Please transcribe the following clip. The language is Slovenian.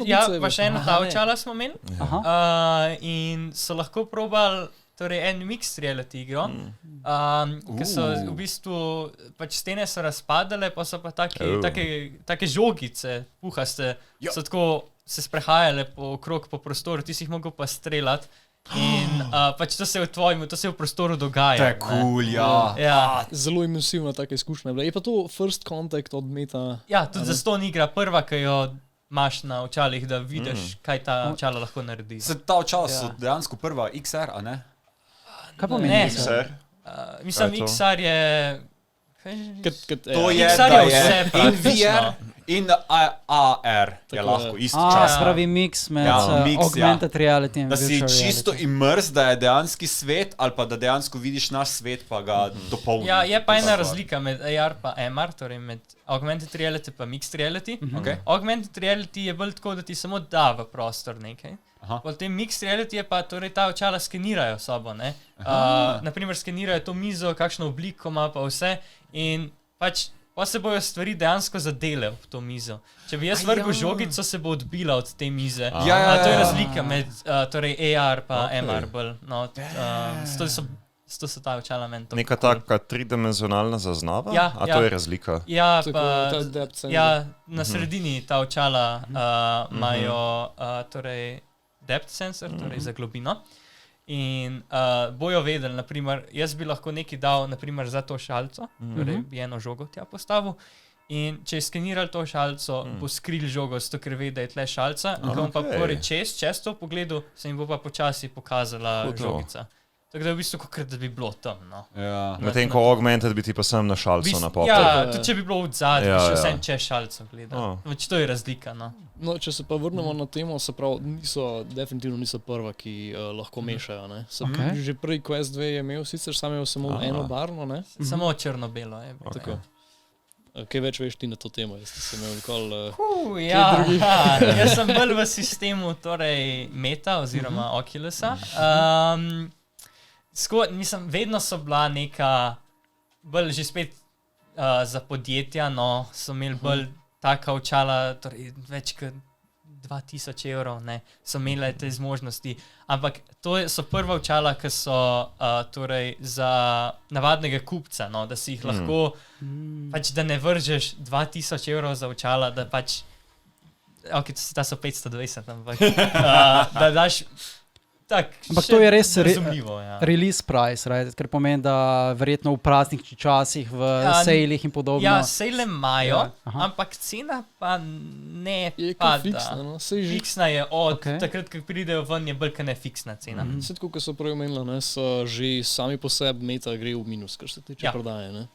Ja, pa še eno ta očala smo imeli. In so lahko probali torej en mixed reality igro, ki so v bistvu, pač stene so razpadale, pa so pa take žogice, puhaste, so tako se sprehajale okrog po prostoru, ti si jih mogel pa streljati. In pač to se v prostoru dogaja. To je cool, ja. Zelo imersivna taka izkušnja. Je pa to First Contact od Meta? Ja, tudi zastonj igra prva, ki jo imaš na očalih, da vidiš, kaj ta očala lahko naredi. Ta očala so dejansko prva XR, a ne? Kaj pomeni XR? Mislim, XR je... To je, da je in VR in AR je lahko isto čas. Spravi mix med augmented reality in da si čisto immerse, da je dejanski svet, ali pa da dejansko vidiš naš svet, pa ga dopolni. Ja, je pa ena razlika med AR pa MR, torej med augmented reality pa mixed reality. Augmented reality je bolj tako, da ti samo da v prostor nekaj. Potem mixed reality je pa, torej ta očala skenirajo sobo, ne. Naprimer skenirajo to mizo, kakšno obliko ima pa vse in pač pa se bojo stvari dejansko zadele v to mizo. Če bi jaz vrgel žogico, se bo odbila od te mize. To je razlika med torej AR pa MR bolj. Zato so ta očala meni to. Neka taka tridimenzionalna zaznava? A to je razlika? Ja, pa na sredini ta očala imajo torej depth sensor, torej za globino. In bojo vedeli, naprimer, jaz bi lahko nekaj dal, naprimer, za to šalico, torej bi eno žogo tja postavil, in če je skeniral to šalico, bo skril žogo, zato ker ve, da je tle šalica, in ko bom pa pore čez to pogledal, se jim bo pa počasi pokazala žogica. Tako da je v bistvu kakor, da bi bilo tam, no. Medtem ko augmented bi ti pa sem na šalico napopel. Ja, tudi če bi bilo v zadnji, še vsem čez šalico gledal. Več to je razlika, no. No, če se pa vrnemo na temo, se pravi, definitivno niso prva, ki lahko mešajo, ne. Že prvi Quest 2 je imel sicer samo eno barno, ne. Samo črno-belo je. Tako. Kaj več veš ti na to temo? Jaz sem imel nikoli... Jaz sem bolj v sistemu, torej Meta oziroma Oculusa. Mislim, vedno so bila neka, bolj že spet za podjetja, no, so imeli bolj taka očala, torej več kot 2000 evrov, ne, so imeli te zmožnosti, ampak to so prva očala, ki so torej za navadnega kupca, no, da si jih lahko, pač da ne vržeš 2000 evrov za očala, da pač, ta so 520, ampak da daš ampak to je res release price, right? Ker pomeni, da verjetno v praznih časih, v sejlih in podobno. Ja, sejle imajo, ampak cena pa ne pada. Fiksna je od takrat, ko pridejo ven, je bolj ne fiksna cena. Vse tako, ko so prej omenila, so že sami po sebi Meta gre v minus, kar se tiče prodaje, ne?